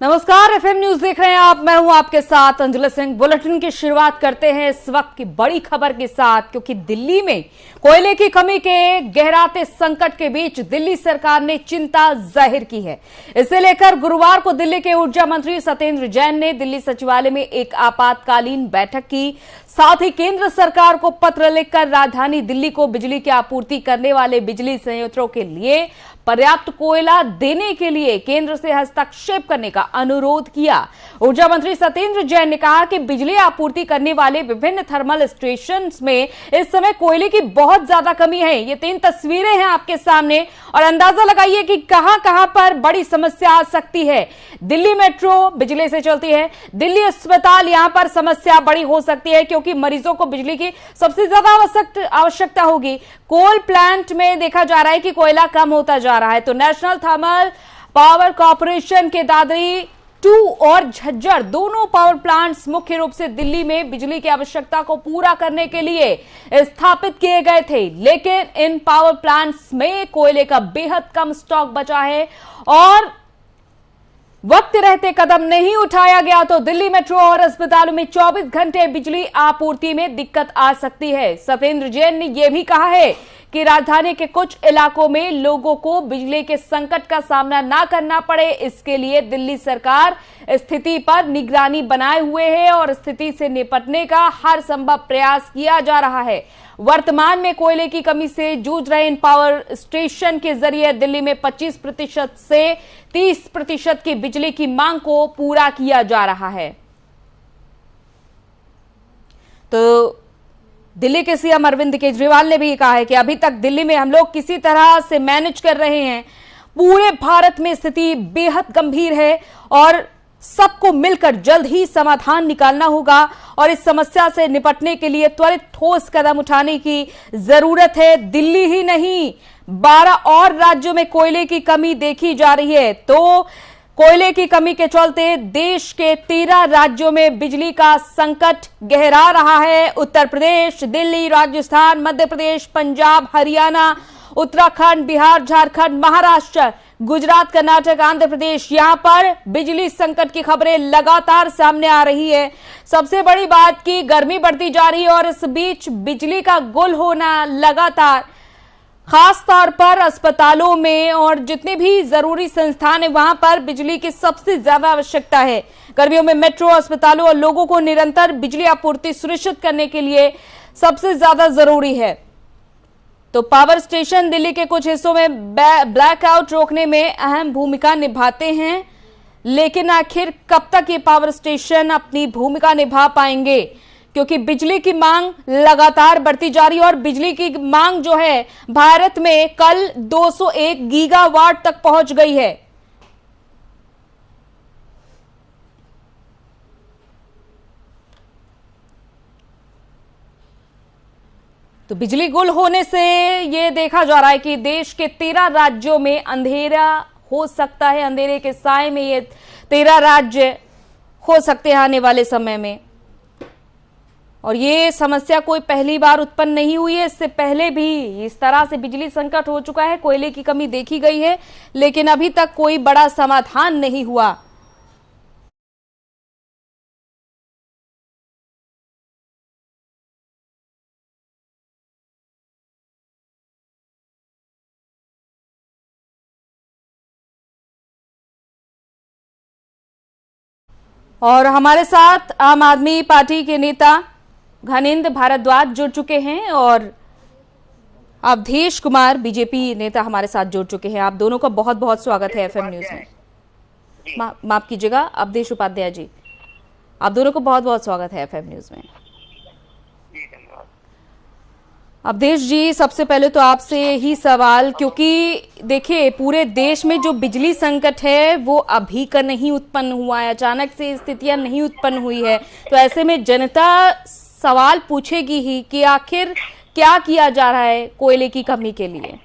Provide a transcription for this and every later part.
नमस्कार, FM news देख रहे हैं आप। मैं हूं आपके साथ अंजुला सिंह। बुलेटिन की शुरुआत करते हैं इस वक्त की बड़ी खबर के साथ, क्योंकि दिल्ली में कोयले की कमी के गहराते संकट के बीच दिल्ली सरकार ने चिंता जाहिर की है। इसे लेकर गुरुवार को दिल्ली के ऊर्जा मंत्री सत्येंद्र जैन ने दिल्ली सचिवालय में एक आपातकालीन बैठक की। साथ ही केंद्र सरकार को पत्र लिखकर राजधानी दिल्ली को बिजली की आपूर्ति करने वाले बिजली संयंत्रों के लिए पर्याप्त कोयला देने के लिए केंद्र से हस्तक्षेप करने का अनुरोध किया। ऊर्जा मंत्री सत्येंद्र जैन ने कहा कि बिजली आपूर्ति करने वाले विभिन्न थर्मल स्टेशंस में इस समय कोयले की बहुत ज्यादा कमी है। ये 3 तस्वीरें हैं आपके सामने और अंदाजा लगाइए कि कहां कहां पर बड़ी समस्या आ सकती है। दिल्ली मेट्रो बिजली से चलती है, दिल्ली अस्पताल, यहां पर समस्या बड़ी हो सकती है क्योंकि मरीजों को बिजली की सबसे ज्यादा आवश्यकता होगी। कोल प्लांट में देखा जा रहा है कि कोयला कम होता जा रहा है। तो नेशनल थर्मल पावर कॉर्पोरेशन के दादरी 2 और झज्जर दोनों पावर प्लांट्स मुख्य रूप से दिल्ली में बिजली की आवश्यकता को पूरा करने के लिए स्थापित किए गए थे, लेकिन इन पावर प्लांट्स में कोयले का बेहद कम स्टॉक बचा है और वक्त रहते कदम नहीं उठाया गया तो दिल्ली मेट्रो और अस्पतालों में 24 घंटे बिजली आपूर्ति में दिक्कत आ सकती है। सत्येंद्र जैन ने यह भी कहा है कि राजधानी के कुछ इलाकों में लोगों को बिजली के संकट का सामना ना करना पड़े, इसके लिए दिल्ली सरकार स्थिति पर निगरानी बनाए हुए है और स्थिति से निपटने का हर संभव प्रयास किया जा रहा है। वर्तमान में कोयले की कमी से जूझ रहे इन पावर स्टेशन के जरिए दिल्ली में 25% से 30% की बिजली की मांग को पूरा किया जा रहा है। तो दिल्ली के सीएम अरविंद केजरीवाल ने भी कहा है कि अभी तक दिल्ली में हम लोग किसी तरह से मैनेज कर रहे हैं, पूरे भारत में स्थिति बेहद गंभीर है और सबको मिलकर जल्द ही समाधान निकालना होगा और इस समस्या से निपटने के लिए त्वरित ठोस कदम उठाने की जरूरत है। दिल्ली ही नहीं, 12 और राज्यों में कोयले की कमी देखी जा रही है। तो कोयले की कमी के चलते देश के 13 राज्यों में बिजली का संकट गहरा रहा है। उत्तर प्रदेश, दिल्ली, राजस्थान, मध्य प्रदेश, पंजाब, हरियाणा, उत्तराखंड, बिहार, झारखंड, महाराष्ट्र, गुजरात, कर्नाटक, आंध्र प्रदेश, यहां पर बिजली संकट की खबरें लगातार सामने आ रही है। सबसे बड़ी बात कि गर्मी बढ़ती जा रही है और इस बीच बिजली का गुल होना लगातार, खास तौर पर अस्पतालों में और जितने भी जरूरी संस्थान है वहां पर बिजली की सबसे ज्यादा आवश्यकता है। गर्मियों में मेट्रो, अस्पतालों और लोगों को निरंतर बिजली आपूर्ति सुनिश्चित करने के लिए सबसे ज्यादा जरूरी है। तो पावर स्टेशन दिल्ली के कुछ हिस्सों में ब्लैकआउट रोकने में अहम भूमिका निभाते हैं, लेकिन आखिर कब तक ये पावर स्टेशन अपनी भूमिका निभा पाएंगे, क्योंकि बिजली की मांग लगातार बढ़ती जा रही है और बिजली की मांग जो है भारत में कल 201 गीगावाट तक पहुंच गई है। तो बिजली गुल होने से ये देखा जा रहा है कि देश के 13 राज्यों में अंधेरा हो सकता है। अंधेरे के साए में ये 13 राज्य हो सकते हैं आने वाले समय में। और ये समस्या कोई पहली बार उत्पन्न नहीं हुई है, इससे पहले भी इस तरह से बिजली संकट हो चुका है, कोयले की कमी देखी गई है, लेकिन अभी तक कोई बड़ा समाधान नहीं हुआ। और हमारे साथ आम आदमी पार्टी के नेता घनेंद्र भारद्वाज जुड़ चुके हैं और अवधेश कुमार बीजेपी नेता हमारे साथ जुड़ चुके हैं। आप दोनों का बहुत बहुत स्वागत है एफएम न्यूज में। माफ कीजिएगा, अवधेश उपाध्याय जी, आप दोनों को बहुत बहुत स्वागत है एफएम न्यूज में। अवधेश जी, सबसे पहले तो आपसे ही सवाल, क्योंकि देखिए पूरे देश में जो बिजली संकट है वो अभी का नहीं उत्पन्न हुआ है, अचानक से स्थितियां नहीं उत्पन्न हुई है। तो ऐसे में जनता सवाल पूछेगी ही कि आखिर क्या किया जा रहा है कोयले की कमी के लिए।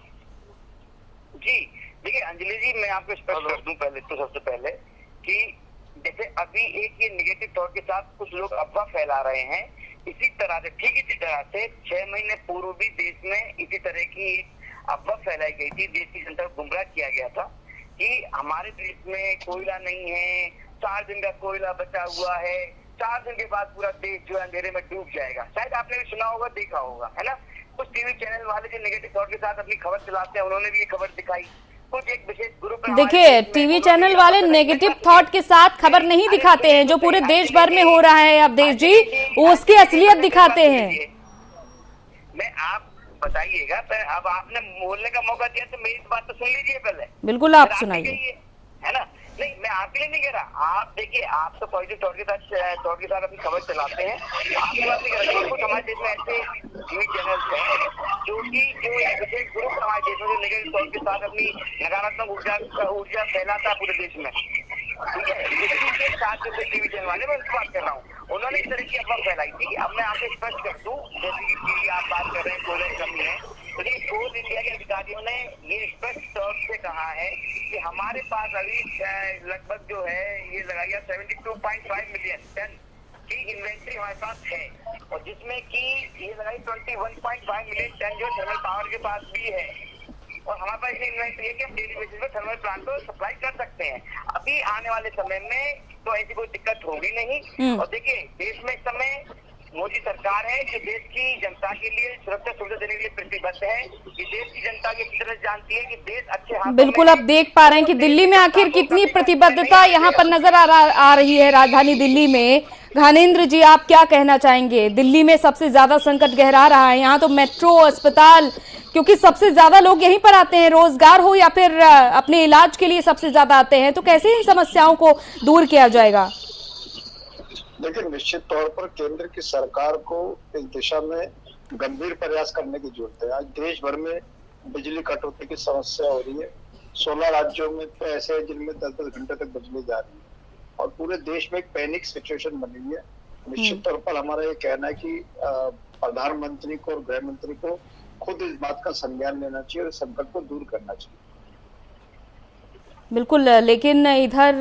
जी देखिए अंजलि जी, मैं आपको स्पष्ट कर दूं पहले तो, सबसे पहले कि जैसे अभी एक ये निगेटिव तौर के साथ कुछ लोग अफवाह फैला रहे हैं, इसी तरह से ठीक इसी तरह से 6 महीने पूर्व भी देश में इसी तरह की अफवाह फैलाई गई थी, देश की जनता को गुमराह किया गया था कि हमारे देश में कोयला नहीं है, 4 दिन का कोयला बचा हुआ है, 4 दिन के बाद पूरा देश जो है अंधेरे में डूब जाएगा। शायद आपने भी सुना होगा, देखा होगा, है ना। कुछ टीवी चैनल वाले जो नेगेटिव थॉट के साथ अपनी खबर चलाते हैं, उन्होंने भी ये खबर दिखाई। कुछ एक विशेष ग्रुप, देखिए, टीवी चैनल वाले नेगेटिव थॉट के साथ खबर नहीं दिखाते हैं। जो पूरे देश भर में हो रहा है अवधेश जी, वो उसकी असलियत दिखाते हैं। मैं आप बताइएगा, अब आपने बोलने का मौका दिया तो मेरी बात तो सुन लीजिए पहले। बिल्कुल, आप सुनाइए। है ना, नहीं मैं आपके लिए नहीं कह रहा। आप देखिए, आप तो पॉजिटिव थॉट के साथ अपनी खबर चलाते हैं, आपकी बात नहीं कर रहा। कुछ हमारे देश में ऐसे टीवी चैनल्स हैं जो एक विशेष ग्रुप हमारे देश में जो नेगेटिव थॉट के साथ अपनी नकारात्मक ऊर्जा फैलाता है पूरे देश में, ठीक है। इसके साथ जो टीवी चैनल वाले, मैं उनकी बात कर रहा हूँ, उन्होंने इस तरह की अफवाह फैलाई थी। अब मैं आपसे स्पष्ट कर दूं, जैसे कि आप बात कर रहे हैं कोयले की कमी है, तो ये कोल इंडिया के अधिकारियों ने ये स्पष्ट तौर से कहा है कि हमारे पास अभी लगभग जो है ये लगाइए 72.5 मिलियन टन की इन्वेंट्री हमारे पास है, और जिसमें कि ये लगाई 21.5 मिलियन टन जो थर्मल पावर के पास भी है, और हमारे पास इतनी इन्वेंट्री है कि हम डेली बेसिस पे थर्मल प्लांट को सप्लाई कर सकते हैं। अभी आने वाले समय में तो ऐसी कोई दिक्कत होगी नहीं। और देखिए, देश में इस समय मोदी सरकार है जो देश की जनता के लिए सुरक्षा सुविधा देने के लिए प्रतिबद्ध है, कि देश की जनता की तरह जानती है कि देश अच्छे हाथों बिल्कुल, आप देख पा रहे हैं कि दिल्ली में आखिर कितनी प्रतिबद्धता यहाँ पर नजर आ रही है। राजधानी दिल्ली में घानेन्द्र जी, आप क्या कहना चाहेंगे? दिल्ली में सबसे ज्यादा संकट गहरा रहा है। यहाँ तो मेट्रो, अस्पताल, क्योंकि सबसे ज्यादा लोग यहीं पर आते हैं, रोजगार हो या फिर अपने इलाज के लिए सबसे ज्यादा आते हैं, तो कैसे इन समस्याओं को दूर किया जाएगा? देखिए, निश्चित तौर पर केंद्र की सरकार को इस दिशा में गंभीर प्रयास करने की जरूरत है। आज देश भर में बिजली कटौती की समस्या हो रही है। 16 राज्यों में तो ऐसे हैं जिनमें 10-10 घंटे तक बिजली जा रही है, और पूरे देश में एक पैनिक सिचुएशन बनी हुई है। निश्चित तौर पर हमारा ये कहना है कि प्रधानमंत्री को और गृह मंत्री को खुद इस बात का संज्ञान लेना चाहिए और संकट को दूर करना चाहिए। बिल्कुल, लेकिन इधर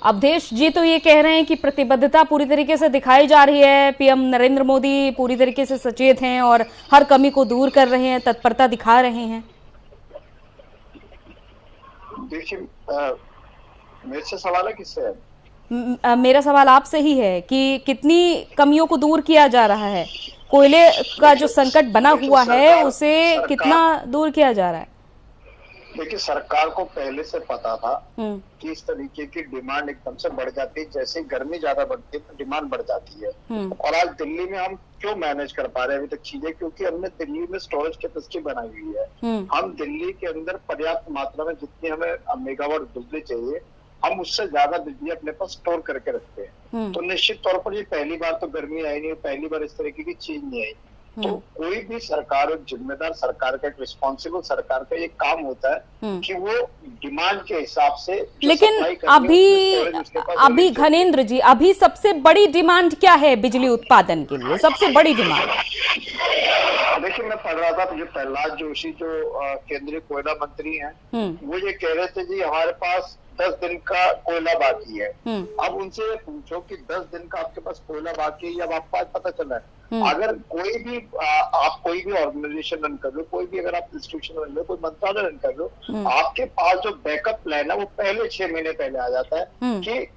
अवधेश जी तो ये कह रहे हैं कि प्रतिबद्धता पूरी तरीके से दिखाई जा रही है। पीएम नरेंद्र मोदी पूरी तरीके से सचेत हैं और हर कमी को दूर कर रहे हैं, तत्परता दिखा रहे हैं। देखिए, मेरे से सवाल है किससे है? मेरा सवाल आपसे ही है कि कितनी कमियों को दूर किया जा रहा है, कोयले का जो संकट बना हुआ है उसे कितना दूर किया जा रहा है? देखिए, सरकार को पहले से पता था कि इस तरीके की डिमांड एकदम से बढ़ जाती है। जैसे गर्मी ज्यादा बढ़ती है तो डिमांड बढ़ जाती है। और आज दिल्ली में हम क्यों मैनेज कर पा रहे हैं अभी तक चीजें? क्योंकि हमने दिल्ली में स्टोरेज कैपेसिटी बनाई हुई है। हम दिल्ली के अंदर पर्याप्त मात्रा में जितनी हमें मेगावाट बिजली चाहिए, हम उससे ज्यादा बिजली अपने पास स्टोर करके रखते हैं। तो निश्चित तौर पर ये पहली बार तो गर्मी आई नहीं, पहली बार इस तरीके की चीज नहीं आई। तो कोई भी सरकार, एक जिम्मेदार सरकार का, एक रिस्पॉन्सिबल सरकार का ये काम होता है कि वो डिमांड के हिसाब से। लेकिन अभी घनेन्द्र जी, अभी सबसे बड़ी डिमांड क्या है बिजली उत्पादन के लिए? सबसे बड़ी डिमांड, देखिए, मैं पढ़ रहा था तो जो प्रहलाद जोशी जो केंद्रीय कोयला मंत्री हैं, वो ये कह रहे थे जी हमारे पास 10 दिन का कोयला बाकी है। अब उनसे पूछो कि 10 दिन का आपके पास कोयला बाकी है, अब आपको आज पता चला है। अगर कोई भी आप कोई भी ऑर्गेनाइजेशन रन कर लो, कोई भी अगर आप इंस्टीट्यूशन रन लो, कोई मंत्रालय रन कर लो, आपके पास जो बैकअप प्लान है वो पहले 6 महीने पहले आ जाता है कि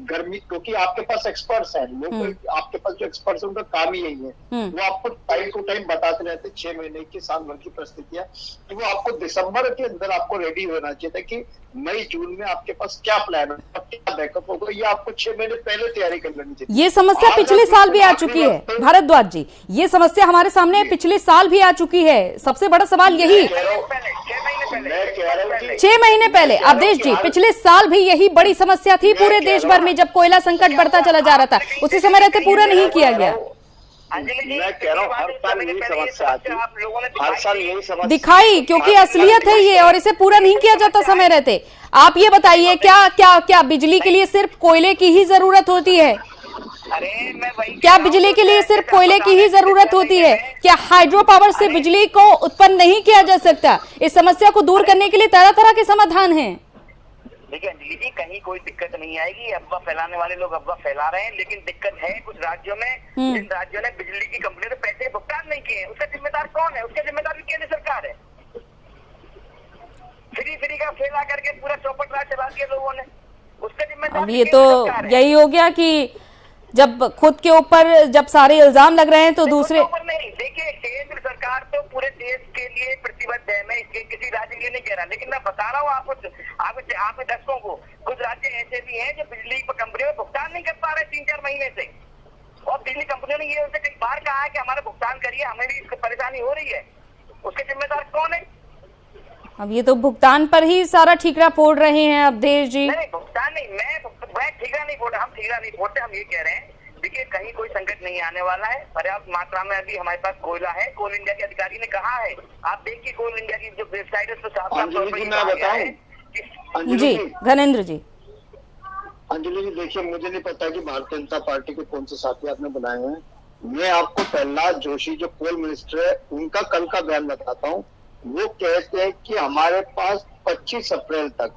गर्मी, क्योंकि आपके पास एक्सपर्ट्स हैं लोग, आपके पास जो एक्सपर्ट्स हैं उनका काम ही यही है। वो आपको टाइम टू टाइम बताते रहते 6 महीने की, साल भर की परिस्थितियां, तो वो आपको दिसंबर के अंदर आपको रेडी होना चाहिए था कि मई जून में आपके पास क्या प्लान है, क्या बैकअप होगा, ये आपको 6 महीने पहले तैयारी कर लेनी चाहिए। ये समस्या पिछले साल भी आ चुकी है भारद्वाज जी, ये समस्या हमारे सामने पिछले साल भी आ चुकी है। सबसे बड़ा सवाल यही, 6 महीने पहले अवधेश जी, पिछले साल भी यही बड़ी समस्या थी पूरे देश भर में, जब कोयला संकट बढ़ता चला जा रहा था, उसी समय रहते पूरा नहीं किया गया। मैं कह रहा हूँ हर साल यही समस्या आती है, हर साल यही समस्या दिखाई, क्योंकि असलियत है ये, और इसे पूरा नहीं किया जाता समय रहते। आप ये बताइए, क्या बिजली के लिए सिर्फ कोयले की ही जरूरत होती है? क्या बिजली के लिए सिर्फ कोयले की ही जरूरत होती है? क्या हाइड्रो पावर से बिजली को उत्पन्न नहीं किया जा सकता? इस समस्या को दूर करने के लिए तरह तरह के समाधान हैं। देखिए अंजलि जी, कहीं कोई दिक्कत नहीं आएगी। अफवाह फैलाने वाले लोग अफवाह फैला रहे हैं, लेकिन दिक्कत है कुछ राज्यों में, जिन राज्यों ने बिजली की कंपनी को पैसे भुगतान नहीं किए हैं। उसका जिम्मेदार कौन है? उसका जिम्मेदार भी केंद्र सरकार है। फ्री का फैला करके पूरा चौपट राज चला दिया लोगों ने। उसका जिम्मेदार अब ये तो यही हो गया कि जब खुद के ऊपर जब सारे इल्जाम लग रहे हैं तो दूसरे नहीं। देखिए, केंद्र सरकार तो पूरे देश के लिए प्रतिबद्ध है, मैं इसके किसी राज्य के लिए नहीं कह रहा, लेकिन मैं बता रहा हूँ आपके दर्शकों को, कुछ राज्य ऐसे भी हैं जो बिजली कंपनियों में भुगतान नहीं कर पा रहे 3-4 महीने से, और बिजली कंपनियों ने ये उनसे कई बार कहा है कि हमारा भुगतान करिए, हमें भी इसको परेशानी हो रही है। उसके जिम्मेदार कौन है? अब ये तो भुगतान पर ही सारा ठीकरा फोड़ रहे हैं अवधेश जी। नहीं, भुगतान नहीं, मैं ठीकरा नहीं बोल रहा, हम ठीकरा नहीं बोलते, हम ये कह रहे हैं देखिए कहीं कोई संकट नहीं आने वाला है, पर्याप्त मात्रा में अभी हमारे पास कोयला है। कोल इंडिया के अधिकारी ने कहा है, आप देखिए कोल इंडिया की जो वेबसाइट है उस पर साफ साफ तौर पर मैं बताऊं जी घनेंद्र जी। अंजलि जी देखिए, मुझे नहीं पता कि भारतीय जनता पार्टी के कौन से साथी आपने बनाए हैं। मैं आपको प्रहलाद जोशी जो कोल मिनिस्टर है उनका कल का बयान बताता हूँ। वो कहते हैं कि हमारे पास 25 अप्रैल तक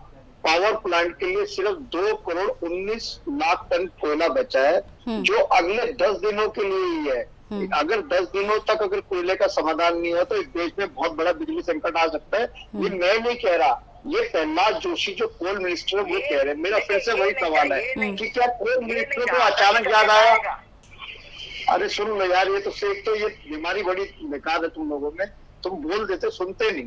पावर प्लांट के लिए सिर्फ 2 करोड़ 19 लाख टन कोयला बचा है, जो अगले 10 दिनों के लिए ही है। अगर 10 दिनों तक अगर कोयले का समाधान नहीं हो तो इस देश में बहुत बड़ा बिजली संकट आ सकता है। ये मैं नहीं कह रहा, ये प्रहलाद जोशी जो कोल मिनिस्टर है वो कह रहे हैं। मेरा फिर से वही सवाल है कि क्या कोल मिनिस्टर को अचानक याद आया? अरे सुन लो यार, ये तो एक तो ये बीमारी बड़ी बेकार है तुम लोगों में, तुम बोल देते सुनते नहीं।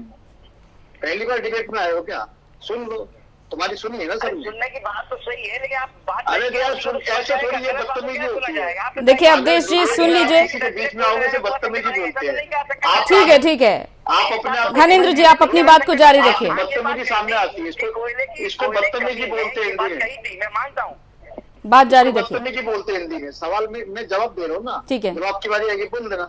पहली बार डिबेट में आए हो क्या? सुन लो, तुम्हारी सुनी है ना सर? सुनने की बात तो सही है, लेकिन आप बात अरे यार सुन, ऐसे थोड़ी ये बदतमीजी होती है। देखिए अवधेश जी सुन लीजिए, बीच में आओगे तो बदतमीजी बोलते हैं। ठीक है आप अपने घनेंद्र जी आप अपनी बात को जारी रखिए। बदतमीजी सामने आती है, इसको बदतमीजी बोलते हैं हिंदी में। मैं मानता हूँ, बात जारी रखिए। बदतमीजी बोलते हैं हिंदी में। सवाल में मैं जवाब दे रहा हूँ ना, ठीक है, जब आपकी बारी आएगी बोल देना।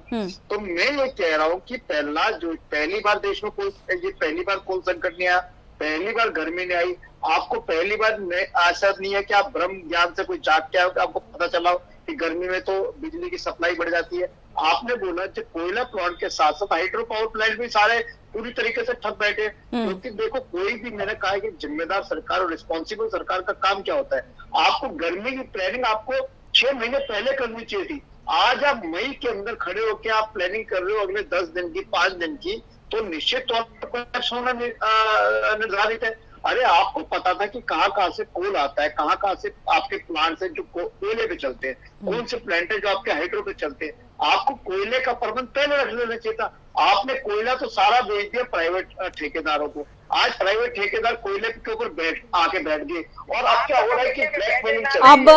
तो मैं ये कह रहा हूँ कि पहली बार देश में पहली बार कोल संकट नहीं आया, पहली बार गर्मी नहीं आई। आपको पहली बार आशा नहीं है कि आप ब्रह्म ज्ञान से कोई जाग के आओ कि आपको पता चला हो कि गर्मी में तो बिजली की सप्लाई बढ़ जाती है। आपने बोला कि कोयला प्लांट के साथ साथ हाइड्रो पावर प्लांट भी सारे पूरी तरीके से ठप बैठे, क्योंकि देखो कोई भी, मैंने कहा है कि जिम्मेदार सरकार और रिस्पॉन्सिबल सरकार का काम क्या होता है। आपको गर्मी की प्लानिंग आपको 6 महीने पहले करनी चाहिए थी। आज आप मई के अंदर खड़े होकर आप प्लानिंग कर रहे हो अगले 10 दिन की, 5 दिन की, तो निश्चित तौर पर होना निर्धारित है। अरे आपको पता था कि कहाँ से कोल आता है, कहाँ से आपके प्लांट है जो कोयले पे चलते हैं, कौन से प्लांट है जो आपके हाइड्रो पे चलते हैं। आपको कोयले का प्रबंध पहले रख लेना चाहिए था। आपने कोयला तो सारा बेच दिया प्राइवेट ठेकेदारों को। आज प्राइवेट ठेकेदार कोयले के ऊपर आके बैठ गए, और अब क्या हो रहा है कि ब्लैक मनी चल रही है। अब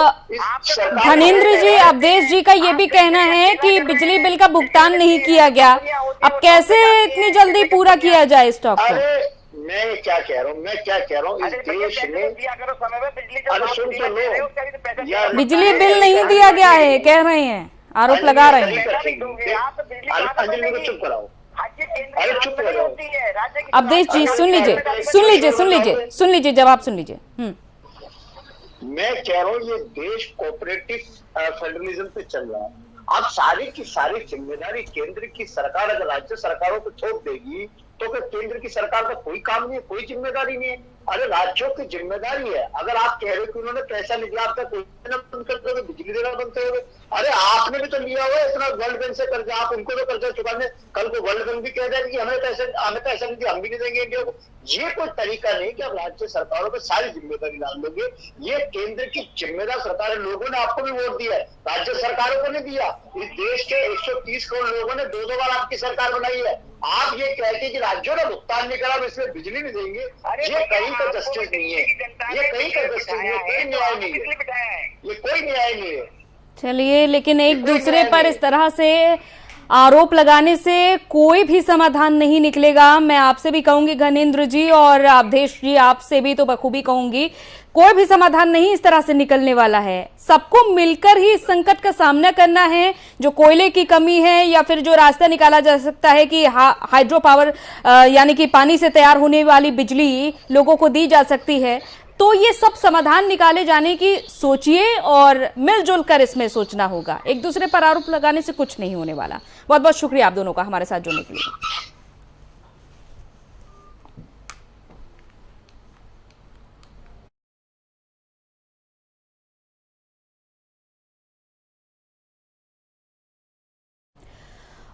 घनेंद्र जी अवधेश जी का ये भी कहना है कि बिजली बिल का भुगतान नहीं किया गया, अब कैसे इतनी जल्दी पूरा किया जाए स्टॉक को? मैं क्या कह रहा हूँ इस देश में, अरे सुन तो लो, बिजली बिल नहीं दिया गया है कह रहे हैं, आरोप लगा रहे हैं। अंजलि को चुप कराओ, अरे चुप कराओ। अवधेश जी सुन लीजिए जवाब सुन लीजिए। मैं कह रहा हूँ ये देश कोऑपरेटिव फेडरलिज्म पे चल रहा है। अब सारी की सारी जिम्मेदारी केंद्र की सरकार अगर राज्य सरकारों को थोप देगी तो फिर केंद्र की सरकार का कोई काम नहीं है, कोई जिम्मेदारी नहीं है। अरे राज्यों की जिम्मेदारी है। अगर आप कह रहे हो कि उन्होंने पैसा नहीं दिया, आपका कोई बंद कर दोगे, बिजली देना बंद करोगे। अरे आपने भी तो लिया हुआ है इतना वर्ल्ड बैंक से कर्जा, आप उनको तो कर्जा चुकाने, कल को वर्ल्ड बैंक भी कह देगा कि हमें पैसा नहीं दिया, हम भी नहीं देंगे इंडिया को। ये कोई तरीका नहीं कि आप राज्य सरकारों पर सारी जिम्मेदारी डाल दोगे। ये केंद्र की जिम्मेदार सरकार है, लोगों ने आपको भी वोट दिया है, राज्य सरकारों को नहीं दिया। इस देश के 130 करोड़ लोगों ने 2-2 बार आपकी सरकार बनाई है। आप ये कहते कि राज्यों ने भुगतान नहीं करा, इसलिए बिजली नहीं देंगे, ये कहीं का जस्टिस नहीं है, ये कहीं का जस्टिस नहीं है, कोई न्याय नहीं है, ये कोई न्याय नहीं है। चलिए, लेकिन एक दूसरे पर इस तरह से आरोप लगाने से कोई भी समाधान नहीं निकलेगा। मैं आपसे भी कहूंगी घनेंद्र जी, और अवधेश जी आपसे भी तो बखूबी कहूंगी, कोई भी समाधान नहीं इस तरह से निकलने वाला है। सबको मिलकर ही इस संकट का सामना करना है। जो कोयले की कमी है या फिर जो रास्ता निकाला जा सकता है कि हाइड्रो पावर यानी कि पानी से तैयार होने वाली बिजली लोगों को दी जा सकती है, तो ये सब समाधान निकाले जाने की सोचिए और मिलजुल कर इसमें सोचना होगा। एक दूसरे पर आरोप लगाने से कुछ नहीं होने वाला। बहुत बहुत शुक्रिया आप दोनों का हमारे साथ जुड़ने के लिए।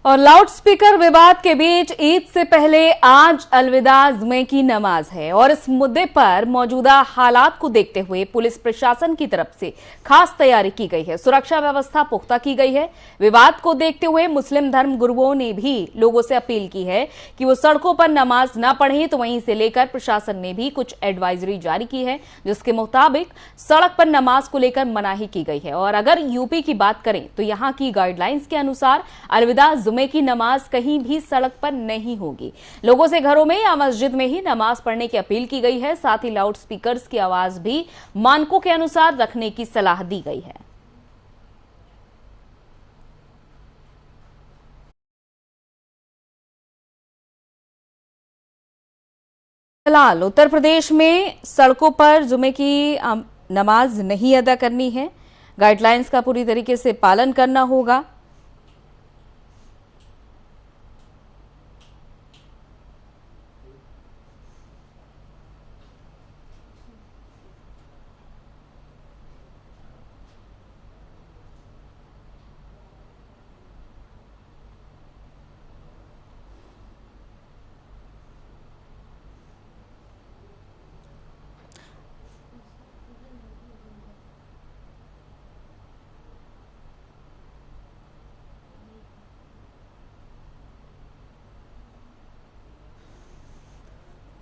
और लाउड स्पीकर विवाद के बीच ईद से पहले आज अलविदा जुमे की नमाज है और इस मुद्दे पर मौजूदा हालात को देखते हुए पुलिस प्रशासन की तरफ से खास तैयारी की गई है। सुरक्षा व्यवस्था पुख्ता की गई है। विवाद को देखते हुए मुस्लिम धर्म गुरुओं ने भी लोगों से अपील की है कि वो सड़कों पर नमाज न पढ़ें, तो वहीं से लेकर प्रशासन ने भी कुछ एडवाइजरी जारी की है जिसके मुताबिक सड़क पर नमाज को लेकर मनाही की गई है। और अगर यूपी की बात करें तो यहाँ की गाइडलाइंस के अनुसार अलविदा जुमे की नमाज कहीं भी सड़क पर नहीं होगी। लोगों से घरों में या मस्जिद में ही नमाज पढ़ने की अपील की गई है। साथ ही लाउड स्पीकर्स की आवाज भी मानकों के अनुसार रखने की सलाह दी गई है। फिलहाल उत्तर प्रदेश में सड़कों पर जुमे की नमाज नहीं अदा करनी है। गाइडलाइंस का पूरी तरीके से पालन करना होगा।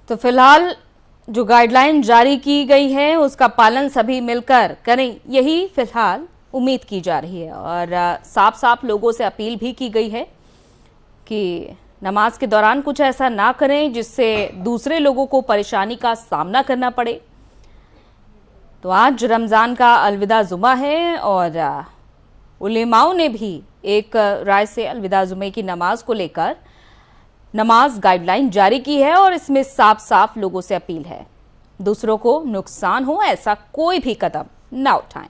तो फिलहाल जो गाइडलाइन जारी की गई है उसका पालन सभी मिलकर करें, यही फिलहाल उम्मीद की जा रही है। और साफ साफ लोगों से अपील भी की गई है कि नमाज के दौरान कुछ ऐसा ना करें जिससे दूसरे लोगों को परेशानी का सामना करना पड़े। तो आज रमज़ान का अलविदा जुमा है और उलेमाओं ने भी एक राय से अलविदा जुमे की नमाज को लेकर नमाज गाइडलाइन जारी की है और इसमें साफ साफ लोगों से अपील है दूसरों को नुकसान हो ऐसा कोई भी कदम ना उठाएं।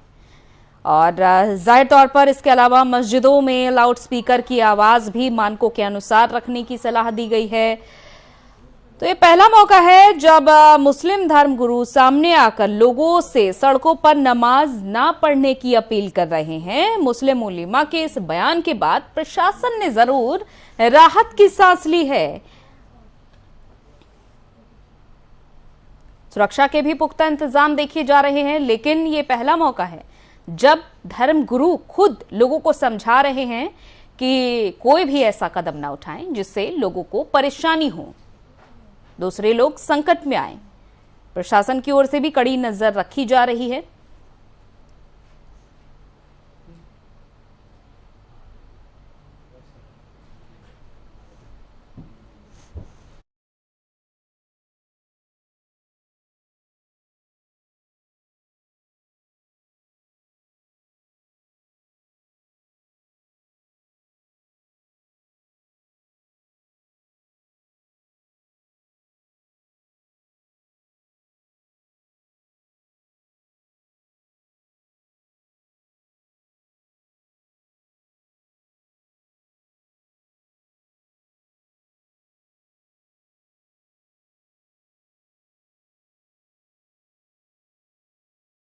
और जाहिर तौर पर इसके अलावा मस्जिदों में लाउड स्पीकर की आवाज भी मानकों के अनुसार रखने की सलाह दी गई है। तो ये पहला मौका है जब मुस्लिम धर्म गुरु सामने आकर लोगों से सड़कों पर नमाज ना पढ़ने की अपील कर रहे हैं। मुस्लिम उलेमा के इस बयान के बाद प्रशासन ने जरूर राहत की सांस ली है। सुरक्षा के भी पुख्ता इंतजाम देखे जा रहे हैं, लेकिन ये पहला मौका है जब धर्म गुरु खुद लोगों को समझा रहे हैं कि कोई भी ऐसा कदम ना उठाएं जिससे लोगों को परेशानी हो, दूसरे लोग संकट में आए। प्रशासन की ओर से भी कड़ी नजर रखी जा रही है।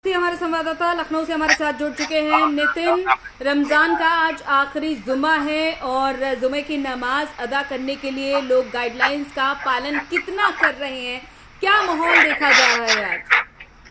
हमारे संवाददाता लखनऊ से हमारे साथ जुड़ चुके हैं नितिन। रमजान का आज आखिरी जुमा है और जुमे की नमाज अदा करने के लिए लोग गाइडलाइंस का पालन कितना कर रहे हैं, क्या माहौल देखा जा रहा है आज?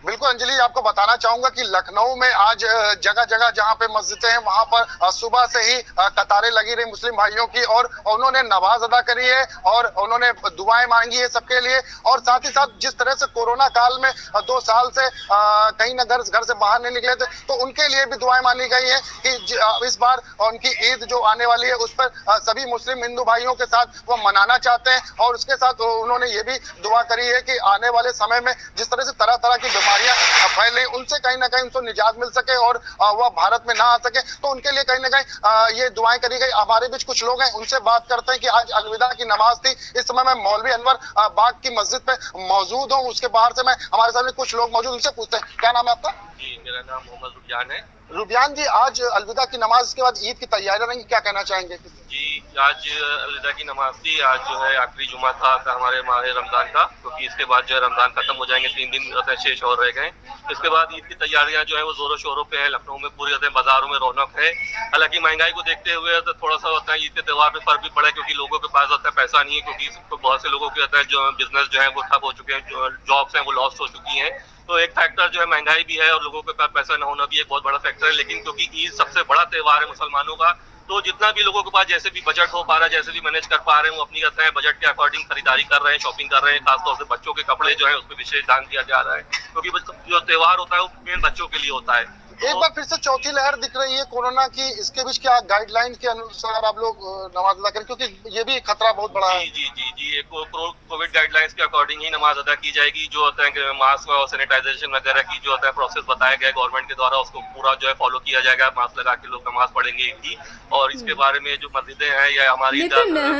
बिल्कुल अंजलि, आपको बताना चाहूंगा कि लखनऊ में आज जगह जगह जहां पे मस्जिदें हैं वहां पर सुबह से ही कतारें लगी रही मुस्लिम भाइयों की और उन्होंने नमाज अदा करी है और उन्होंने दुआएं मांगी है सबके लिए। और साथ ही साथ जिस तरह से कोरोना काल में 2 साल से कहीं ना घर से बाहर नहीं निकले थे, तो उनके लिए भी दुआएं मांगी गई है कि इस बार उनकी ईद जो आने वाली है उस पर सभी मुस्लिम हिंदू भाइयों के साथ वो मनाना चाहते हैं। और उसके साथ उन्होंने ये भी दुआ करी है कि आने वाले समय में जिस तरह से तरह तरह की फैले उनसे कहीं ना कहीं उनको निजात मिल सके और वह भारत में ना आ सके, तो उनके लिए कहीं ना कहीं ये दुआएं करी गई। हमारे बीच कुछ लोग हैं, उनसे बात करते हैं कि आज अलविदा की नमाज थी। इस समय मैं मौलवी अनवर बाग की मस्जिद पे मौजूद हूँ, उसके बाहर से मैं हमारे सामने कुछ लोग मौजूद, उनसे पूछते हैं क्या नाम है आपका? जी, मेरा नाम मोहम्मद रुबियान है। रुबियान जी, आज अलविदा की नमाज के बाद ईद की तैयारियां रहेंगी, क्या कहना चाहेंगे? जी, आज अलविदा की नमाज थी। आज जो है आखिरी जुमा था हमारे माह रमजान का, क्योंकि इसके बाद जो है रमजान खत्म हो जाएंगे, 3 दिन शेष और रह गए। इसके बाद ईद की तैयारियां जो है वो जोरों शोरों पे है। लखनऊ में पूरी बाजारों में रौनक है। हालांकि महंगाई को देखते हुए तो थोड़ा सा होता है ईद के त्यौहार में फर्क भी पड़ा है, क्योंकि लोगों के पास होता है पैसा नहीं है, क्योंकि बहुत से लोगों के होता है जो बिजनेस जो है वो ठप हो चुके हैं, जॉब्स हैं वो लॉस्ट हो चुकी हैं। तो एक फैक्टर जो है महंगाई भी है और लोगों के पास पैसा न होना भी एक बहुत बड़ा फैक्टर है। लेकिन क्योंकि ईद सबसे बड़ा त्यौहार है मुसलमानों का, तो जितना भी लोगों के पास जैसे भी बजट हो पा रहा है, जैसे भी मैनेज कर पा रहे हैं, वो अपनी कहते हैं बजट के अकॉर्डिंग खरीदारी कर रहे हैं, शॉपिंग कर रहे हैं। खासतौर से बच्चों के कपड़े जो है उस पर विशेष ध्यान दिया जा रहा है, क्योंकि जो त्योहार होता है वो मेन बच्चों के लिए होता है। एक बार फिर से चौथी लहर दिख रही है कोरोना की, इसके बीच क्या गाइडलाइन के अनुसार आप लोग नमाज अदा करें, क्योंकि ये भी खतरा बहुत बड़ा है। जी कोविड गाइडलाइंस के अकॉर्डिंग ही नमाज अदा की जाएगी। जो होता है मास्क और सैनिटाइजेशन वगैरह की जो होता है प्रोसेस बताया गया गवर्नमेंट के द्वारा, उसको पूरा जो है फॉलो किया जाएगा। मास्क लगा के लोग नमाज पढ़ेंगे इनकी। और इसके बारे में जो मस्जिदें हैं या हमारी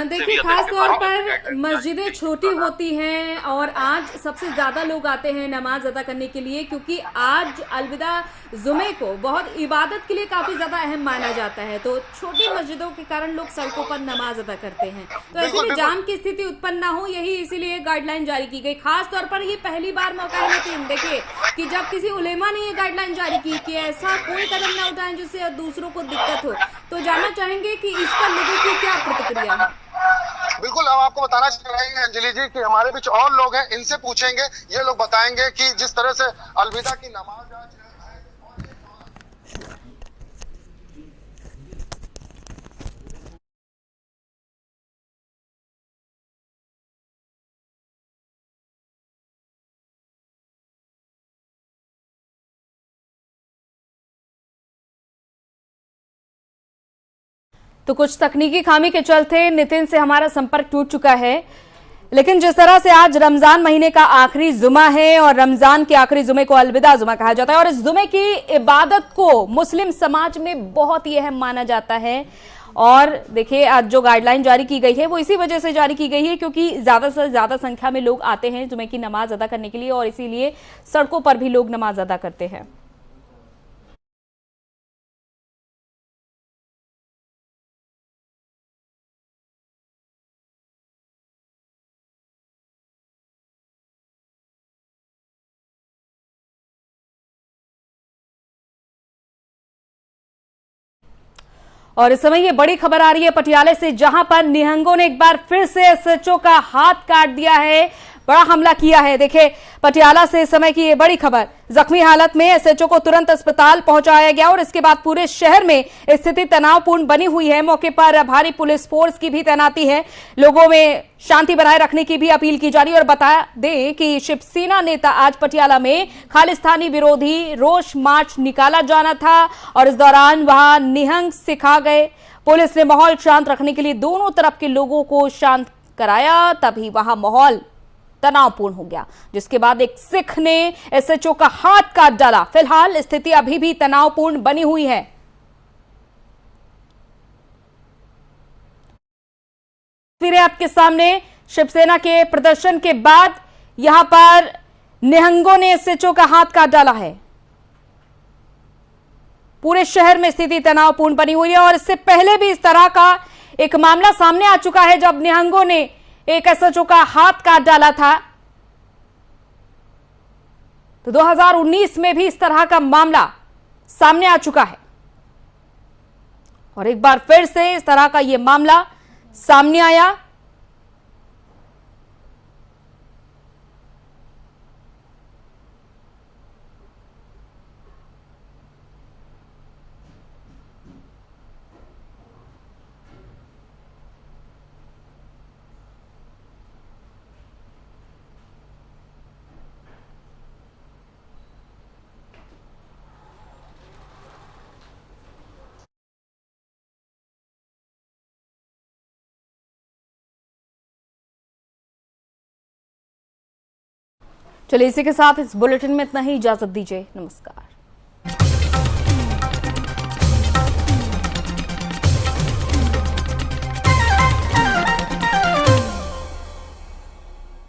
देखिए, खास तौर पर मस्जिदें छोटी होती हैं और आज सबसे ज्यादा लोग आते हैं नमाज अदा करने के लिए, क्योंकि आज अलविदा जुमे को बहुत इबादत के लिए काफी ज्यादा अहम माना जाता है। तो छोटी मस्जिदों के कारण लोग सड़कों पर नमाज अदा करते हैं, तो ऐसे में जाम की स्थिति उत्पन्न ना हो, यही इसीलिए गाइडलाइन जारी की गई। खास तौर पर ये पहली बार मौका है नितिन, देखिए कि जब किसी उलेमा ने ये गाइडलाइन जारी की कि ऐसा कोई कदम ना उठाएं जिससे दूसरों को दिक्कत हो। तो जानना चाहेंगे कि इस पर लोगों की क्या प्रतिक्रिया है। बिल्कुल, हम आपको बताना चाह रहे हैं अंजलि जी कि हमारे बीच और लोग हैं, इनसे पूछेंगे, ये लोग बताएंगे कि जिस तरह से अलविदा की नमाज आज तो कुछ तकनीकी खामी के चलते नितिन से हमारा संपर्क टूट चुका है। लेकिन जिस तरह से आज रमजान महीने का आखिरी जुमा है और रमजान के आखिरी जुमे को अलविदा जुमा कहा जाता है और इस जुमे की इबादत को मुस्लिम समाज में बहुत ही अहम माना जाता है। और देखिए, आज जो गाइडलाइन जारी की गई है वो इसी वजह से जारी की गई है क्योंकि ज्यादा से ज्यादा संख्या में लोग आते हैं जुमे की नमाज अदा करने के लिए और इसीलिए सड़कों पर भी लोग नमाज अदा करते हैं। और इस समय ये बड़ी खबर आ रही है पटियाला से, जहां पर निहंगों ने एक बार फिर से एसएचओ का हाथ काट दिया है, बड़ा हमला किया है। देखिए, पटियाला से इस समय की ये बड़ी खबर, जख्मी हालत में एसएचओ को तुरंत अस्पताल पहुंचाया गया और इसके बाद पूरे शहर में स्थिति तनावपूर्ण बनी हुई है। मौके पर भारी पुलिस फोर्स की भी तैनाती है, लोगों में शांति बनाए रखने की भी अपील की जा रही है। और बता दें कि शिवसेना नेता आज पटियाला में खालिस्तानी विरोधी रोष मार्च निकाला जाना था और इस दौरान वहां निहंग सिखा गए। पुलिस ने माहौल शांत रखने के लिए दोनों तरफ के लोगों को शांत कराया, तभी वहां माहौल तनावपूर्ण हो गया, जिसके बाद एक सिख ने एसएचओ का हाथ काट डाला। फिलहाल स्थिति अभी भी तनावपूर्ण बनी हुई है। फिर आपके सामने शिवसेना के प्रदर्शन के बाद यहां पर निहंगों ने एसएचओ का हाथ काट डाला है। पूरे शहर में स्थिति तनावपूर्ण बनी हुई है और इससे पहले भी इस तरह का एक मामला सामने आ चुका है जब निहंगों ने एक एसएचओ का हाथ काट डाला था। तो 2019 में भी इस तरह का मामला सामने आ चुका है और एक बार फिर से इस तरह का यह मामला सामने आया। चलिए, इसी के साथ इस बुलेटिन में इतना ही, इजाजत दीजिए, नमस्कार।